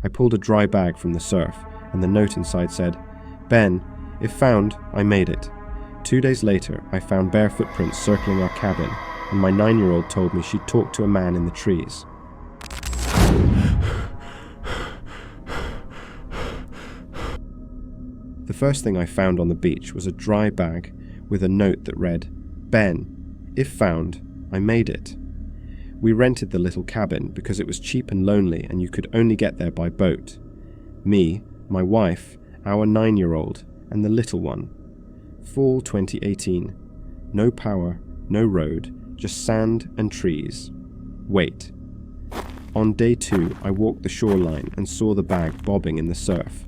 I pulled a dry bag from the surf, and the note inside said, "Ben, if found, I made it." 2 days later, I found bare footprints circling our cabin, and my 9-year-old told me she'd talked to a man in the trees. The first thing I found on the beach was a dry bag with a note that read, "Ben, if found, I made it." We rented the little cabin because it was cheap and lonely and you could only get there by boat. Me, my wife, our 9-year-old, and the little one. Fall 2018. No power, no road, just sand and trees. Wait. On day 2, I walked the shoreline and saw the bag bobbing in the surf.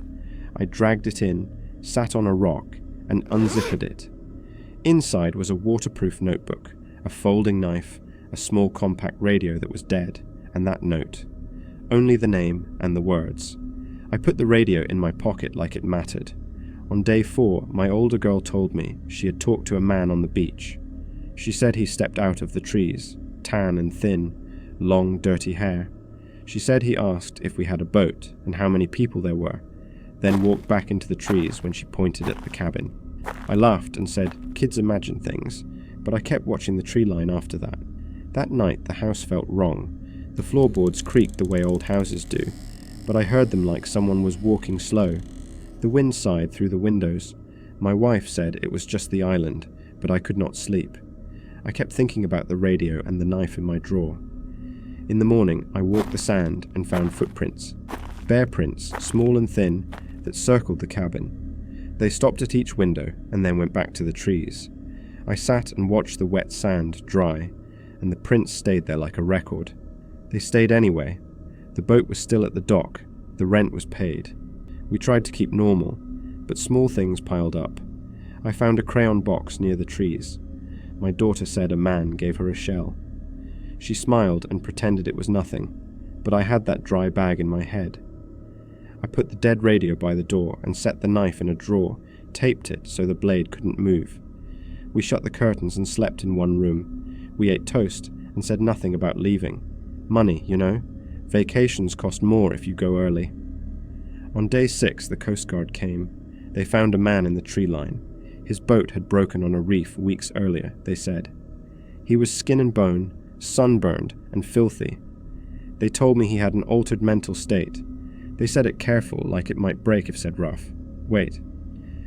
I dragged it in, sat on a rock, and unzipped it. Inside was a waterproof notebook, a folding knife, a small compact radio that was dead, and that note. Only the name and the words. I put the radio in my pocket like it mattered. On day 4, my older girl told me she had talked to a man on the beach. She said he stepped out of the trees, tan and thin, long, dirty hair. She said he asked if we had a boat and how many people there were, then walked back into the trees when she pointed at the cabin. I laughed and said, "Kids imagine things," but I kept watching the tree line after that. That night the house felt wrong. The floorboards creaked the way old houses do, but I heard them like someone was walking slow. The wind sighed through the windows. My wife said it was just the island, but I could not sleep. I kept thinking about the radio and the knife in my drawer. In the morning, I walked the sand and found footprints. Bear prints, small and thin, that circled the cabin. They stopped at each window and then went back to the trees. I sat and watched the wet sand dry, and the prints stayed there like a record. They stayed anyway. The boat was still at the dock. The rent was paid. We tried to keep normal, but small things piled up. I found a crayon box near the trees. My daughter said a man gave her a shell. She smiled and pretended it was nothing, but I had that dry bag in my head. I put the dead radio by the door and set the knife in a drawer, taped it so the blade couldn't move. We shut the curtains and slept in one room. We ate toast and said nothing about leaving. Money, you know. Vacations cost more if you go early. On day 6, the Coast Guard came. They found a man in the tree line. His boat had broken on a reef weeks earlier, they said. He was skin and bone, sunburned and filthy. They told me he had an altered mental state. They said it careful, like it might break if said rough. Wait.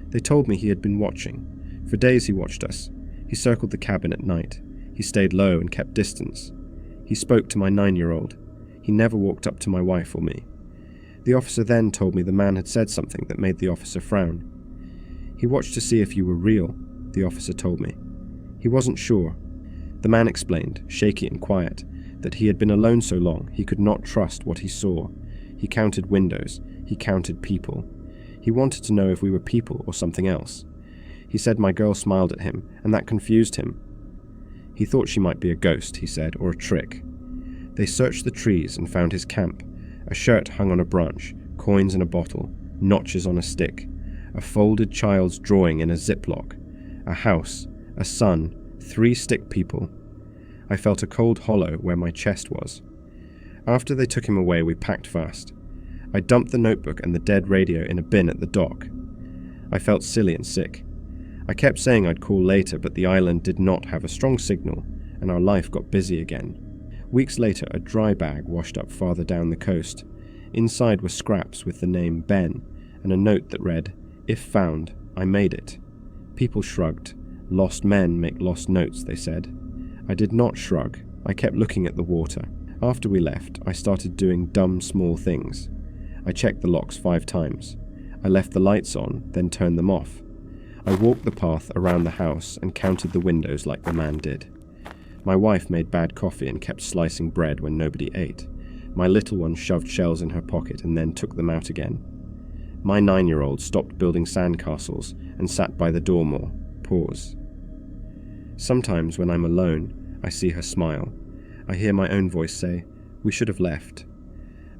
They told me he had been watching. For days he watched us. He circled the cabin at night. He stayed low and kept distance. He spoke to my 9-year-old. He never walked up to my wife or me. The officer then told me the man had said something that made the officer frown. He watched to see if you were real, the officer told me. He wasn't sure. The man explained, shaky and quiet, that he had been alone so long he could not trust what he saw. He counted windows. He counted people. He wanted to know if we were people or something else. He said my girl smiled at him, and that confused him. He thought she might be a ghost, he said, or a trick. They searched the trees and found his camp. A shirt hung on a branch, coins in a bottle, notches on a stick, a folded child's drawing in a ziplock, a house, a sun, 3 stick people. I felt a cold hollow where my chest was. After they took him away, we packed fast. I dumped the notebook and the dead radio in a bin at the dock. I felt silly and sick. I kept saying I'd call later, but the island did not have a strong signal, and our life got busy again. Weeks later, a dry bag washed up farther down the coast. Inside were scraps with the name Ben, and a note that read, "If found, I made it." People shrugged. Lost men make lost notes, they said. I did not shrug. I kept looking at the water. After we left, I started doing dumb small things. I checked the locks 5 times. I left the lights on, then turned them off. I walked the path around the house and counted the windows like the man did. My wife made bad coffee and kept slicing bread when nobody ate. My little one shoved shells in her pocket and then took them out again. My 9-year-old stopped building sandcastles and sat by the door more. Pause. Sometimes when I'm alone, I see her smile. I hear my own voice say, "We should have left."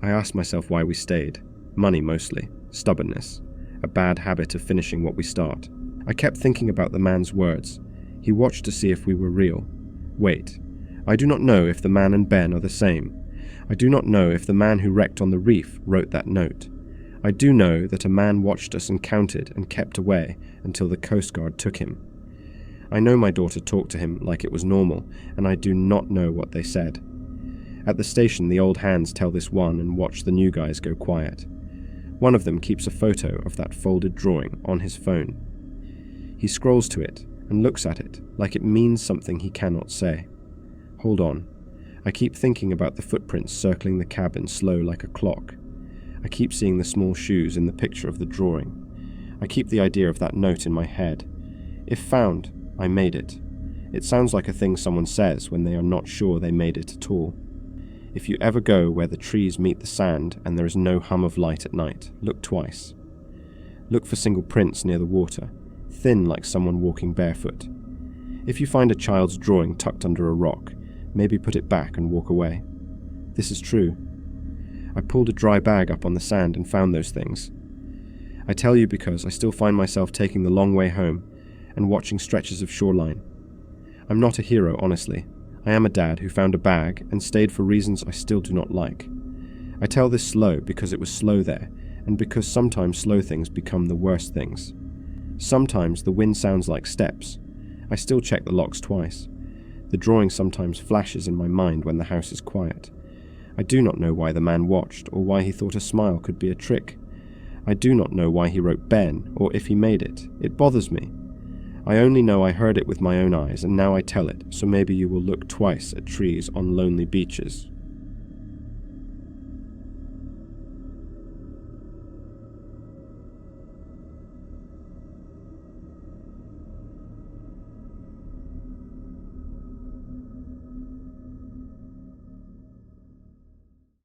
I ask myself why we stayed. Money mostly. Stubbornness. A bad habit of finishing what we start. I kept thinking about the man's words. He watched to see if we were real. Wait. I do not know if the man and Ben are the same. I do not know if the man who wrecked on the reef wrote that note. I do know that a man watched us and counted and kept away until the Coast Guard took him. I know my daughter talked to him like it was normal, and I do not know what they said. At the station, the old hands tell this one and watch the new guys go quiet. One of them keeps a photo of that folded drawing on his phone. He scrolls to it and looks at it like it means something he cannot say. Hold on. I keep thinking about the footprints circling the cabin slow like a clock. I keep seeing the small shoes in the picture of the drawing. I keep the idea of that note in my head. If found, I made it. It sounds like a thing someone says when they are not sure they made it at all. If you ever go where the trees meet the sand and there is no hum of light at night, look twice. Look for single prints near the water, thin like someone walking barefoot. If you find a child's drawing tucked under a rock, maybe put it back and walk away. This is true. I pulled a dry bag up on the sand and found those things. I tell you because I still find myself taking the long way home and watching stretches of shoreline. I'm not a hero, honestly. I am a dad who found a bag and stayed for reasons I still do not like. I tell this slow because it was slow there, and because sometimes slow things become the worst things. Sometimes the wind sounds like steps. I still check the locks twice. The drawing sometimes flashes in my mind when the house is quiet. I do not know why the man watched, or why he thought a smile could be a trick. I do not know why he wrote Ben, or if he made it. It bothers me. I only know I heard it with my own eyes, and now I tell it, so maybe you will look twice at trees on lonely beaches.